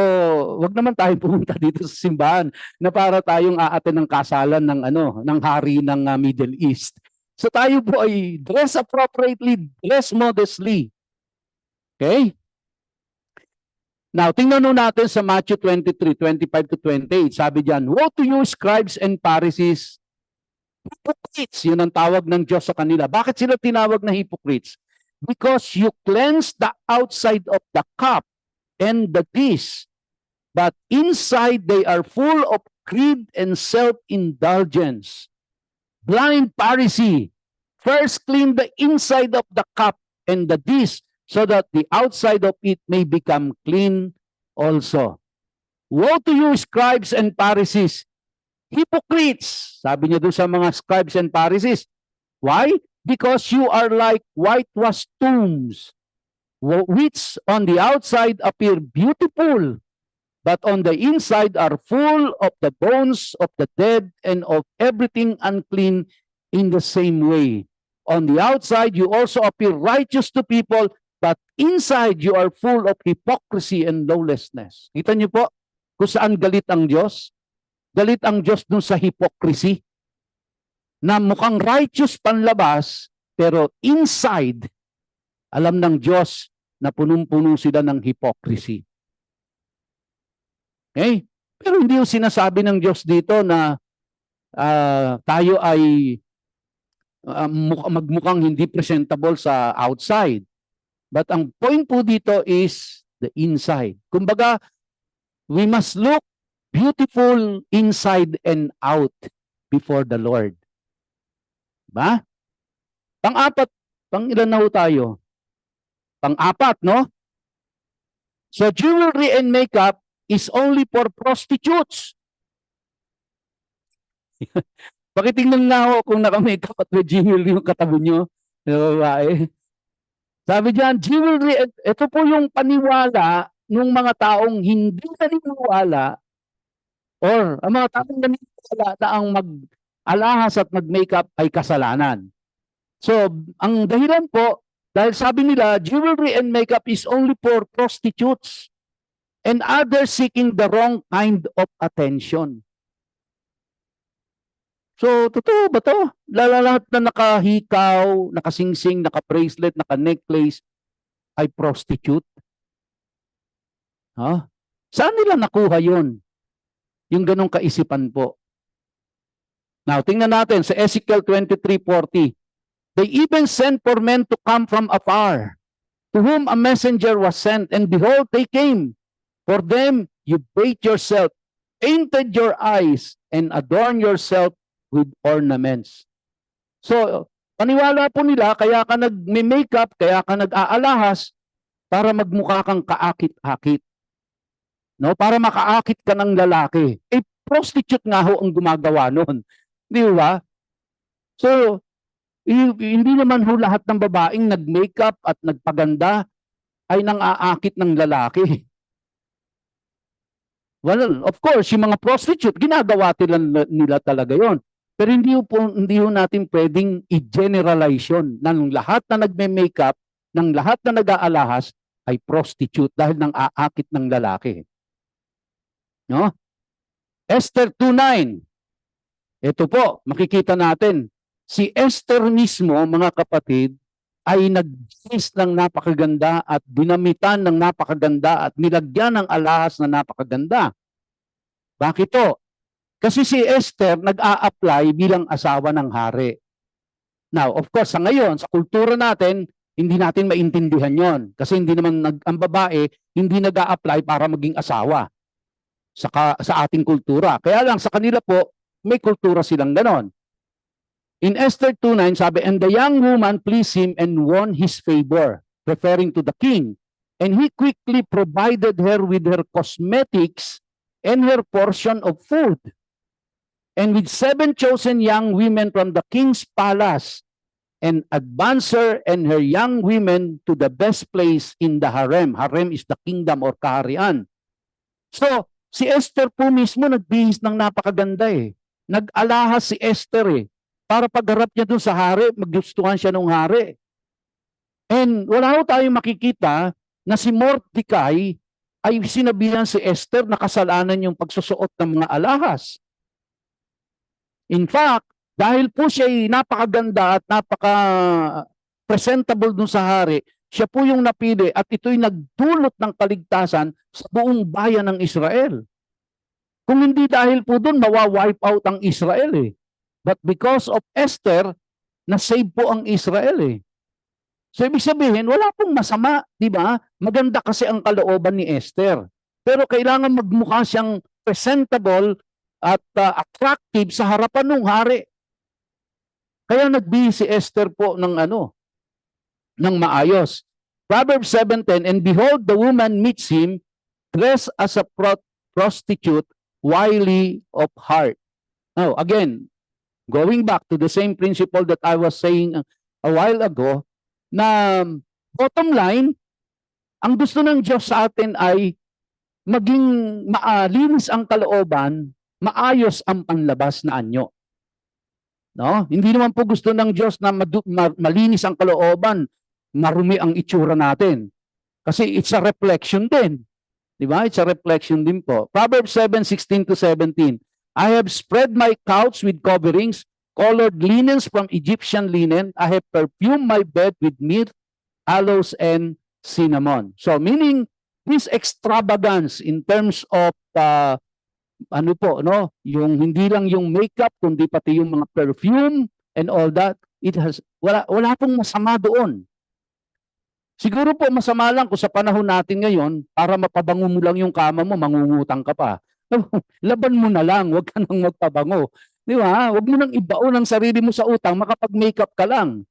wag naman tayo pumunta dito sa simbahan na para tayong aaten ng kasalan ng hari ng Middle East. So tayo po ay dress appropriately, dress modestly. Okay? Now, tingnan natin sa Matthew 23:25 to 28. Sabi diyan, "Woe to you, scribes and Pharisees, hypocrites." Yun ang tawag ng Diyos sa kanila. Bakit sila tinawag na hypocrites? Because you cleanse the outside of the cup and the dish, but inside they are full of greed and self-indulgence. Blind Pharisee, first clean the inside of the cup and the dish, so that the outside of it may become clean also. Woe to you, scribes and Pharisees, hypocrites! Sabi niya doon sa mga scribes and Pharisees. Why? Because you are like whitewashed tombs, which on the outside appear beautiful, but on the inside are full of the bones of the dead and of everything unclean in the same way. On the outside you also appear righteous to people, but inside you are full of hypocrisy and lawlessness. Kita niyo po kung saan galit ang Diyos? Galit ang Diyos dun sa hypocrisy, na mukhang righteous panlabas, pero inside, alam ng Diyos na punong-puno sila ng hypocrisy. Okay? Pero hindi yung sinasabi ng Diyos dito na tayo ay magmukhang hindi presentable sa outside. But ang point po dito is the inside. Kumbaga, we must look beautiful inside and out before the Lord. Diba? Pang-apat, pang-ilan na ho tayo? Pang-apat, no? So, jewelry and makeup is only for prostitutes. Pakitingnan nga ho kung naka-makeup at may jewelry yung katabi nyo. Sabi diyan, jewelry, ito po yung paniwala ng mga taong hindi naniniwala, or ang mga taong naniniwala na ang mag-alahas at mag-makeup ay kasalanan. So, ang dahilan po, dahil sabi nila, jewelry and makeup is only for prostitutes and others seeking the wrong kind of attention. So, totoo ba to? Lahat na nakahikaw, nakasingsing, naka-bracelet, naka-necklace ay prostitute? Huh? Saan nila nakuha yun? Yung ganong kaisipan po. Now, tingnan natin sa Ezekiel 23:40. They even sent for men to come from afar, to whom a messenger was sent, and behold, they came. For them, you bathed yourself, painted your eyes, and adorned yourself with ornaments. So, paniwala po nila, kaya ka nag-makeup, kaya ka nag-aalahas, para magmukha kang kaakit-akit. No? Para makaakit ka ng lalaki. Eh, prostitute nga ho ang gumagawa nun. Di ba? So, hindi naman ho lahat ng babaeng nag-makeup at nagpaganda ay nang-aakit ng lalaki. Well, of course, yung mga prostitute, ginagawa nila talaga yon. Pero hindi ho natin pwedeng i-generalize yun ng lahat na nagme-makeup, ng lahat na nag-aalahas ay prostitute dahil nang aakit ng lalaki. No? Esther 2:9. Ito po, makikita natin, si Esther mismo, mga kapatid, ay nag-dress ng napakaganda at binamitan ng napakaganda at nilagyan ng alahas na napakaganda. Bakit to? Kasi si Esther nag-a-apply bilang asawa ng hari. Now, of course, sa ngayon, sa kultura natin, hindi natin maintindihan yon. Kasi hindi naman ang babae, hindi nag-a-apply para maging asawa sa ating kultura. Kaya lang, sa kanila po, may kultura silang ganon. In Esther 2:9, sabi, and the young woman pleased him and won his favor, referring to the king. And he quickly provided her with her cosmetics and her portion of food. And with 7 chosen young women from the king's palace, and advanced her and her young women to the best place in the harem. Harem is the kingdom or kaharian. So, si Esther po mismo nagbihis ng napakaganda eh. Nag-alahas si Esther eh. Para pagharap niya dun sa hari, maggustuhan siya ng hari. And wala ho tayong makikita na si Mordecai ay sinabihan si Esther na kasalanan yung pagsusuot ng mga alahas. In fact, dahil po siya ay napakaganda at napaka-presentable dun sa hari, siya po yung napili at ito'y nagdulot ng kaligtasan sa buong bayan ng Israel. Kung hindi dahil po dun, mawa-wipe out ang Israel eh. But because of Esther, na-save po ang Israel eh. So ibig sabihin, wala pong masama, di ba? Maganda kasi ang kalooban ni Esther. Pero kailangan magmukha siyang presentable at attractive sa harapan ng hari. Kaya nagbihis si Esther po ng ng maayos. Proverbs 7:10, and behold, the woman meets him dressed as a prostitute, wily of heart. Now, again, going back to the same principle that I was saying a while ago, na bottom line, ang gusto ng Diyos sa atin ay maging maalinis ang kalooban, maayos ang panlabas na anyo. No? Hindi naman po gusto ng Diyos na malinis ang kalooban, marumi ang itsura natin. Kasi it's a reflection din. Di ba? It's a reflection din po. Proverbs 7:16-17. I have spread my couch with coverings, colored linens from Egyptian linen. I have perfumed my bed with myrrh, aloes, and cinnamon. So meaning, this extravagance in terms of yung hindi lang yung makeup, kundi pati yung mga perfume and all that, wala pong masama doon. Siguro po masama lang kung sa panahon natin ngayon, para mapabango mo lang yung kama mo, mangungutang ka pa. Laban mo na lang, huwag ka nang magpabango. Di ba? Huwag mo nang ibaon ang sarili mo sa utang, makapag-makeup ka lang.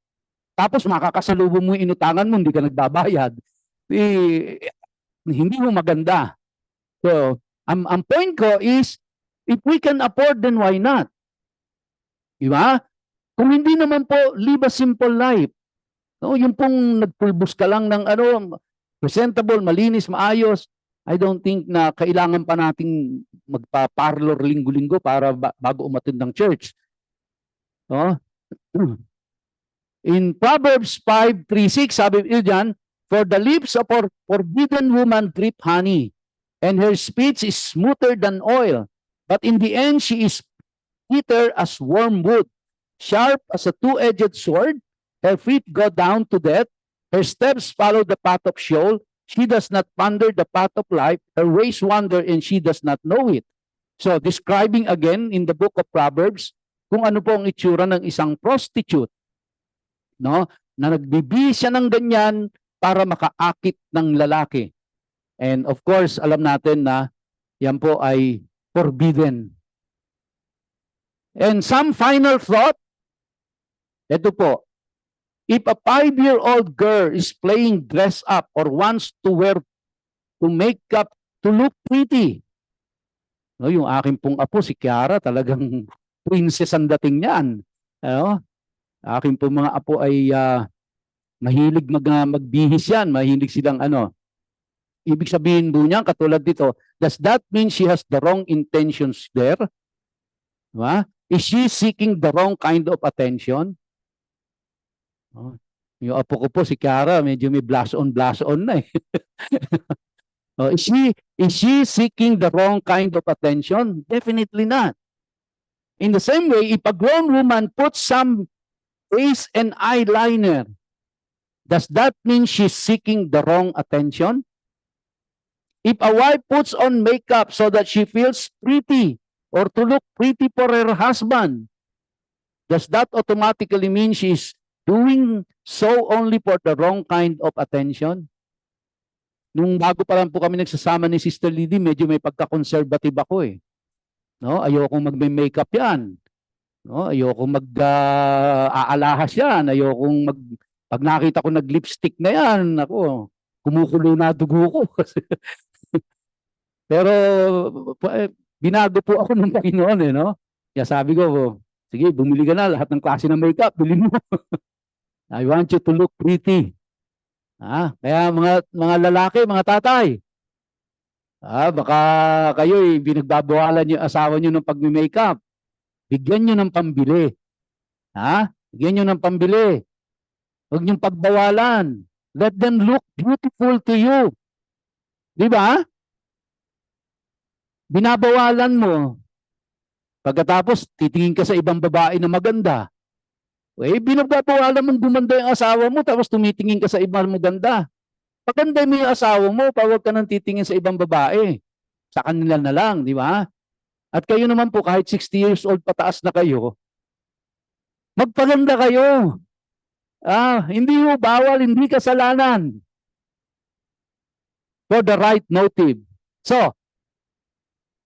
Tapos makakasalubong mo yung inutangan mo, hindi ka nagbabayad. Hindi mo maganda. So, ang point ko is, if we can afford, then why not? Di ba? Kung hindi naman po, live a simple life. No, yung pong nagpulbos ka lang ng presentable, malinis, maayos, I don't think na kailangan pa nating magpa-parlor linggo-linggo para bago umattend ng church. No? In Proverbs 5:3-6, sabi diyan, for the lips of a forbidden woman drip honey, and her speech is smoother than oil, but in the end she is bitter as wormwood, sharp as a two-edged sword. Her feet go down to death, her steps follow the path of Sheol. She does not ponder the path of life. Her ways wander and she does not know it. So, describing again in the book of Proverbs, kung ano po ang itsura ng isang prostitute, no? Na nagbibihis siya ng ganyan para makaakit ng lalaki. And of course, alam natin na yan po ay forbidden. And some final thought, ito po, if a 5-year-old girl is playing dress up or wants to make up to look pretty, no, yung aking pong apo, si Kiara, talagang princess ang dating niyan. Aking pong mga apo ay mahilig magbihis yan, mahilig silang Ibig sabihin po niyan, katulad dito, does that mean she has the wrong intentions there? Diba? Is she seeking the wrong kind of attention? Yung apo ko po, si Kiara, medyo may blush on na eh. Oh, is she seeking the wrong kind of attention? Definitely not. In the same way, if a grown woman puts some face and eyeliner, does that mean she's seeking the wrong attention? If a wife puts on makeup so that she feels pretty or to look pretty for her husband, does that automatically mean she's doing so only for the wrong kind of attention? Nung bago pa lang po kami nagsasama ni Sister Liddy, medyo may pagka-conservative ako eh. No, ayokong magme-makeup 'yan. No, ayokong mag-aalahas 'yan, ayokong pag nakita ko nag-lipstick na 'yan, ako, kumukulo na dugo ko. Pero binago po ako ng Panginoon eh, no? Kaya sabi ko, sige, bumili ka na lahat ng klase ng makeup, bilhin mo. I want you to look pretty. Kaya mga lalaki, mga tatay, baka kayo binagbabawalan yung asawa nyo ng pagme-makeup. Bigyan nyo ng pambili. Bigyan nyo ng pambili. Huwag nyo pagbawalan. Let them look beautiful to you. Di ba? Binabawalan mo. Pagkatapos, titingin ka sa ibang babae na maganda. Binagbabawalan mong gumanda yung asawa mo, tapos tumitingin ka sa ibang maganda. Paganda mo yung asawa mo, huwag ka nang titingin sa ibang babae. Sa kanila na lang, di ba? At kayo naman po, kahit 60 years old pataas na kayo, magpaganda kayo. Hindi mo bawal, hindi kasalanan. For the right motive. So,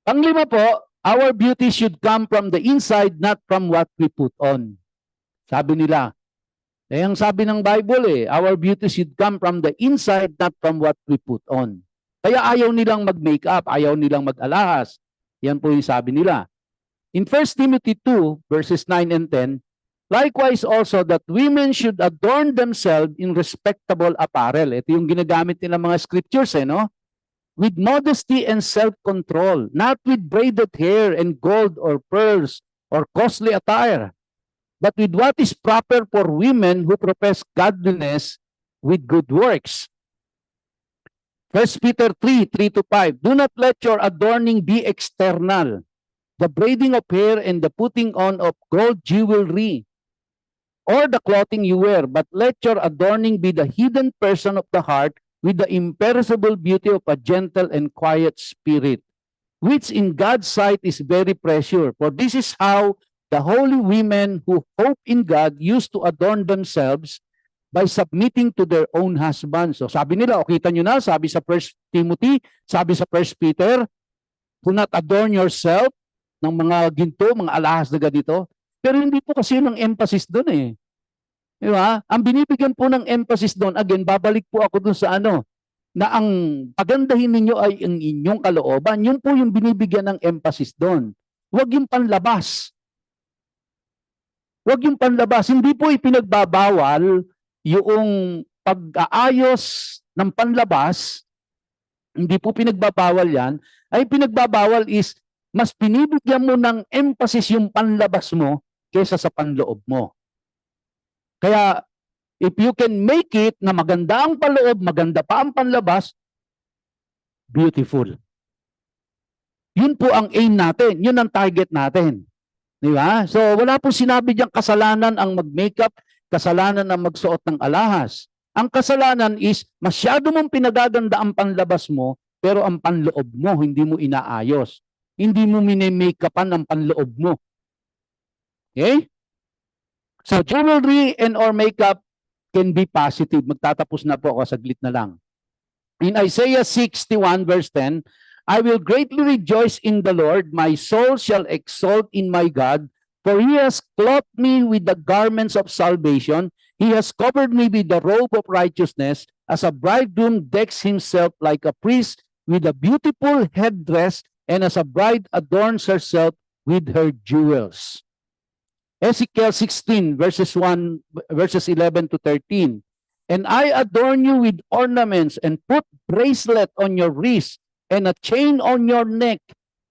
panglima po, our beauty should come from the inside, not from what we put on. Sabi nila, ang sabi ng Bible our beauty should come from the inside, not from what we put on. Kaya ayaw nilang mag-makeup, ayaw nilang mag-alahas. Yan po yung sabi nila. In 1 Timothy 2, verses 9 and 10, likewise also that women should adorn themselves in respectable apparel. Ito yung ginagamit nila mga scriptures, no? With modesty and self-control, not with braided hair and gold or pearls or costly attire, but with what is proper for women who profess godliness with good works. 1 Peter 3, 3-5, do not let your adorning be external, the braiding of hair and the putting on of gold jewelry, or the clothing you wear, but let your adorning be the hidden person of the heart with the imperishable beauty of a gentle and quiet spirit, which in God's sight is very precious. For this is how the holy women who hope in God used to adorn themselves by submitting to their own husbands. So sabi nila, kita nyo na, sabi sa 1 Timothy, sabi sa 1 Peter, do not adorn yourself ng mga ginto, mga alahas na ganito. Pero hindi po kasi yun ang emphasis doon eh. Di ba? Ang binibigyan po ng emphasis doon, again, babalik po ako doon sa na ang pagandahin ninyo ay ang inyong kalooban. Yun po yung binibigyan ng emphasis doon. Huwag yung panlabas. Huwag yung panlabas. Hindi po ipinagbabawal yung pag-aayos ng panlabas. Hindi po pinagbabawal yan. Ay pinagbabawal is mas pinibigyan mo ng emphasis yung panlabas mo kaysa sa panloob mo. Kaya if you can make it na maganda ang panloob, maganda pa ang panlabas, beautiful. Yun po ang aim natin. Yun ang target natin. Di ba? So wala po sinabi diyang kasalanan ang mag-makeup, kasalanan ang magsuot ng alahas. Ang kasalanan is masyado mong pinagaganda ang panlabas mo, pero ang panloob mo hindi mo inaayos. Hindi mo mini-makeupan ang panloob mo. Okay? So jewelry and or makeup can be positive. Magtatapos na po ako, saglit na lang. In Isaiah 61 verse 10, I will greatly rejoice in the Lord, my soul shall exult in my God, for he has clothed me with the garments of salvation, he has covered me with the robe of righteousness, as a bridegroom decks himself like a priest with a beautiful headdress, and as a bride adorns herself with her jewels. Ezekiel 16 verses 11-13. And I adorn you with ornaments and put bracelet on your wrist and a chain on your neck,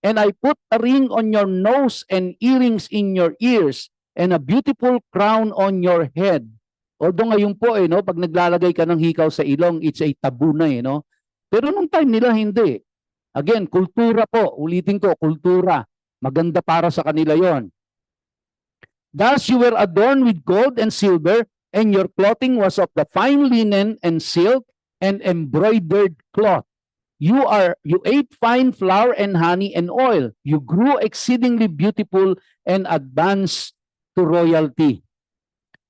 and I put a ring on your nose and earrings in your ears, and a beautiful crown on your head. Although ngayon po, no, pag naglalagay ka ng hikaw sa ilong, it's a taboo na, no? Pero nung time nila, hindi. Again, kultura po. Ulitin ko, kultura. Maganda para sa kanila yon. Thus you were adorned with gold and silver, and your clothing was of the fine linen and silk and embroidered cloth. You ate fine flour and honey and oil. You grew exceedingly beautiful and advanced to royalty.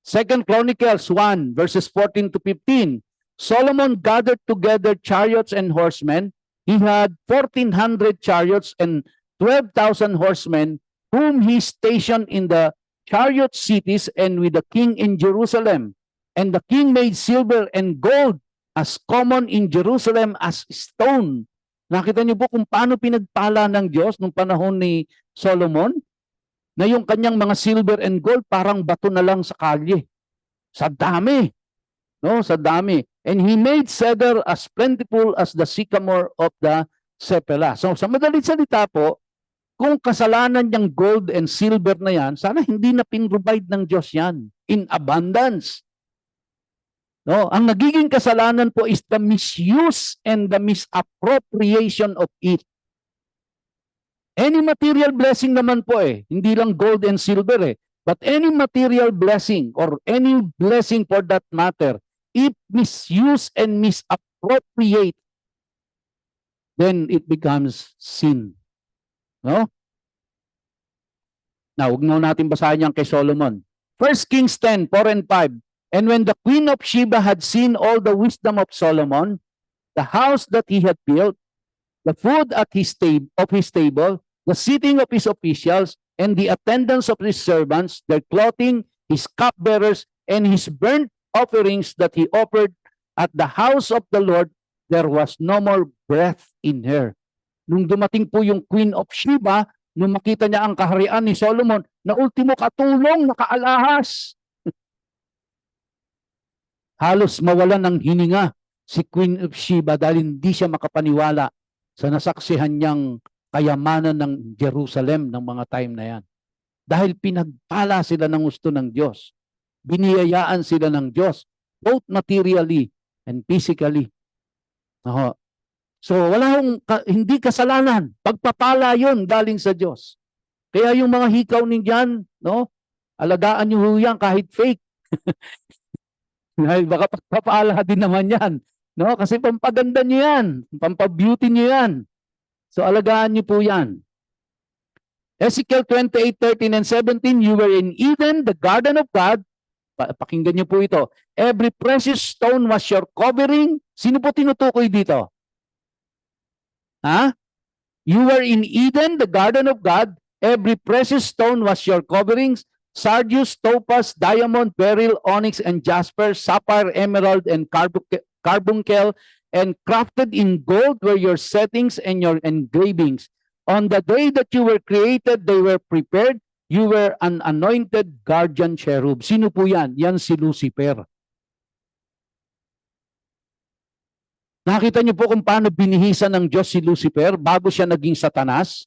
2 Chronicles 1, verses 14 to 15. Solomon gathered together chariots and horsemen. He had 1,400 chariots and 12,000 horsemen, whom he stationed in the chariot cities and with the king in Jerusalem. And the king made silver and gold as common in Jerusalem as stone. Nakita niyo po kung paano pinagpala ng Diyos nung panahon ni Solomon? Na yung kanyang mga silver and gold parang bato na lang sa kalye. Sa dami. No, sa dami. And he made cedar as plentiful as the sycamore of the Sepela. So sa madalit salita po, kung kasalanan niyang gold and silver na yan, sana hindi na pinrovide ng Diyos yan in abundance. No, ang nagiging kasalanan po is the misuse and the misappropriation of it. Any material blessing naman po hindi lang gold and silver but any material blessing or any blessing for that matter, if misuse and misappropriate, then it becomes sin. No? Now, huwag natin basahin yan kay Solomon. 1 Kings 10, 4 and 5. And when the queen of Sheba had seen all the wisdom of Solomon, the house that he had built, the food at his table, the sitting of his officials, and the attendance of his servants, their clothing, his cupbearers, and his burnt offerings that he offered at the house of the Lord, there was no more breath in her. Nung dumating po yung Queen of Sheba, nung makita niya ang kaharian ni Solomon, na ultimo katulong, nakaalahas. Halos mawalan ng hininga si Queen of Sheba dahil hindi siya makapaniwala sa nasaksihan niyang kayamanan ng Jerusalem ng mga time na yan. Dahil pinagpala sila ng gusto ng Diyos. Biniyayaan sila ng Diyos, both materially and physically. So wala hindi kasalanan. Pagpapala yun galing sa Diyos. Kaya yung mga hikaw ninyan, no, alagaan niyo yan kahit fake. Baka pagpapala din naman yan. No? Kasi pampaganda niyo yan. Pampabeauty niyo yan. So alagaan niyo po yan. Ezekiel 28, 13 and 17, you were in Eden, the garden of God. Pakinggan niyo po ito. Every precious stone was your covering. Sino po tinutukoy dito? Ha? You were in Eden, the garden of God. Every precious stone was your coverings. Sardius, topaz, diamond, beryl, onyx, and jasper, sapphire, emerald, and carbuncle, and crafted in gold were your settings and your engravings. On the day that you were created, they were prepared. You were an anointed guardian cherub. Sino po yan? Yan si Lucifer. Nakita niyo po kung paano binihisan ng Diyos si Lucifer bago siya naging Satanas?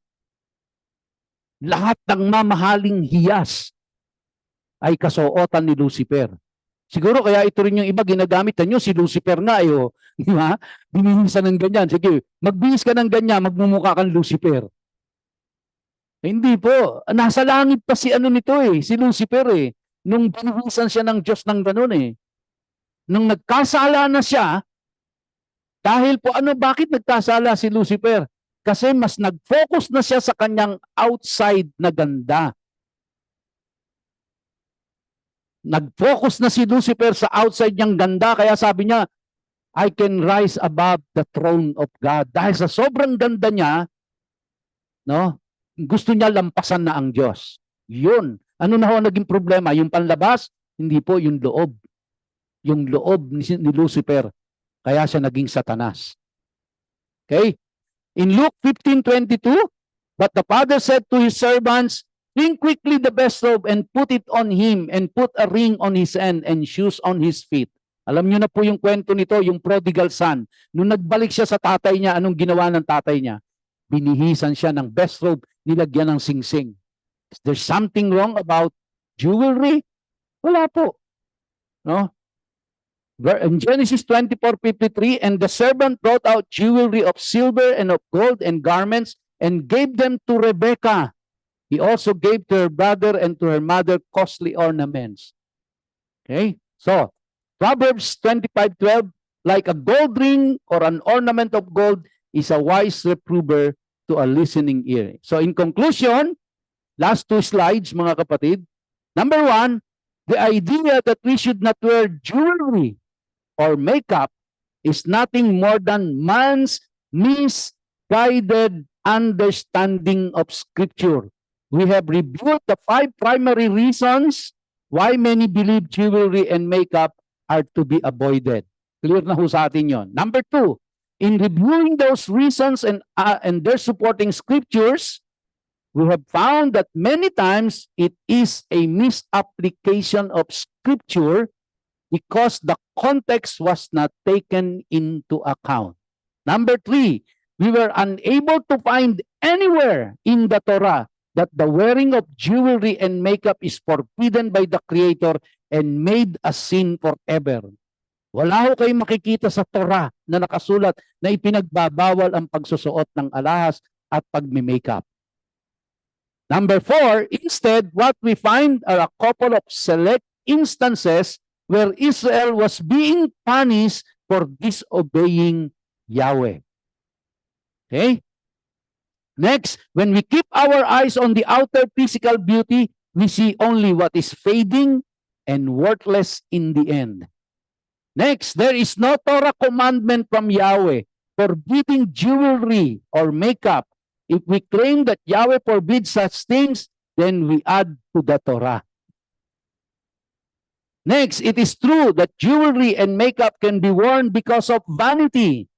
Lahat ng mamahaling hiyas ay kasuotan ni Lucifer. Siguro kaya ito rin yung iba ginagamit nyo, si Lucifer nga di ba? Binihisan ng ganyan. Sige, magbihis ka ng ganyan, magmumukha kang Lucifer. Hindi po. Nasa langit pa si nito si Lucifer Nung binihisan siya ng Diyos ng ganun Nung nagkasala na siya, dahil po bakit nagkasala si Lucifer? Kasi mas nag-focus na siya sa kanyang outside na ganda. Nag-focus na si Lucifer sa outside niyang ganda, kaya sabi niya, I can rise above the throne of God. Dahil sa sobrang ganda niya, no, gusto niya lampasan na ang Diyos. Yun. Ano na naging problema? Yung panlabas? Hindi po, yung loob. Yung loob ni Lucifer. Kaya siya naging Satanas. Okay? In Luke 15:22, but the father said to his servants, bring quickly the best robe and put it on him and put a ring on his hand and shoes on his feet. Alam niyo na po yung kwento nito, yung prodigal son. Nung nagbalik siya sa tatay niya, anong ginawa ng tatay niya? Binihisan siya ng best robe, nilagyan ng singsing. Is there something wrong about jewelry? Wala po. No? In Genesis 24:53, and the servant brought out jewelry of silver and of gold and garments and gave them to Rebekah. He also gave to her brother and to her mother costly ornaments. Okay? So, Proverbs 25:12, like a gold ring or an ornament of gold is a wise reprover to a listening ear. So, in conclusion, last two slides, mga kapatid. Number one, the idea that we should not wear jewelry or makeup is nothing more than man's misguided understanding of Scripture. We have reviewed the 5 primary reasons why many believe jewelry and makeup are to be avoided. Clear na ho sa atin yon. Number 2, in reviewing those reasons and their supporting scriptures, we have found that many times it is a misapplication of Scripture because the context was not taken into account. Number 3, we were unable to find anywhere in the Torah that the wearing of jewelry and makeup is forbidden by the Creator and made a sin forever. Wala ho kayong makikita sa Torah na nakasulat na ipinagbabawal ang pagsusuot ng alahas at pagme-makeup. Number 4, instead, what we find are a couple of select instances where Israel was being punished for disobeying Yahweh. Okay? Next, when we keep our eyes on the outer physical beauty, we see only what is fading and worthless in the end. Next, there is no Torah commandment from Yahweh forbidding jewelry or makeup. If we claim that Yahweh forbids such things, then we add to the Torah. Next, it is true that jewelry and makeup can be worn because of vanity.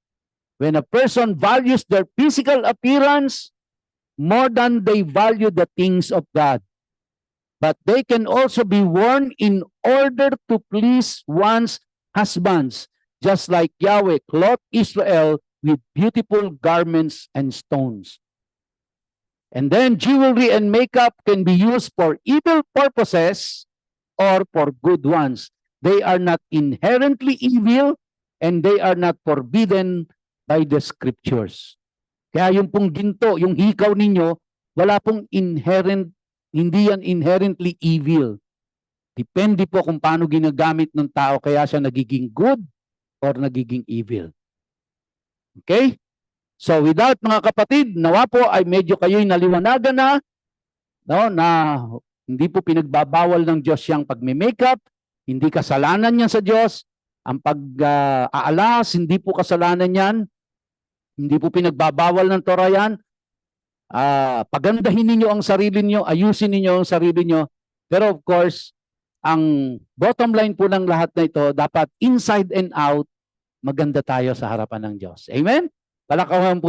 When a person values their physical appearance more than they value the things of God. But they can also be worn in order to please one's husbands, just like Yahweh clothed Israel with beautiful garments and stones. And then jewelry and makeup can be used for evil purposes or for good ones. They are not inherently evil and they are not forbidden by the scriptures. Kaya yung pong ginto, yung hikaw ninyo, wala pong inherent, hindi yan inherently evil. Depende po kung paano ginagamit ng tao kaya siya nagiging good or nagiging evil. Okay? So without mga kapatid, nawa po ay medyo kayo'y naliwanagan na, no, na hindi po pinagbabawal ng Diyos yung pagme-makeup, hindi kasalanan yan sa Diyos. Ang pag-aalas, hindi po kasalanan yan. Hindi po pinagbabawal ng Torah yan. Pagandahin ninyo ang sarili niyo, ayusin ninyo ang sarili niyo. Pero of course, ang bottom line po ng lahat na ito, dapat inside and out, maganda tayo sa harapan ng Diyos. Amen? Palakpakan po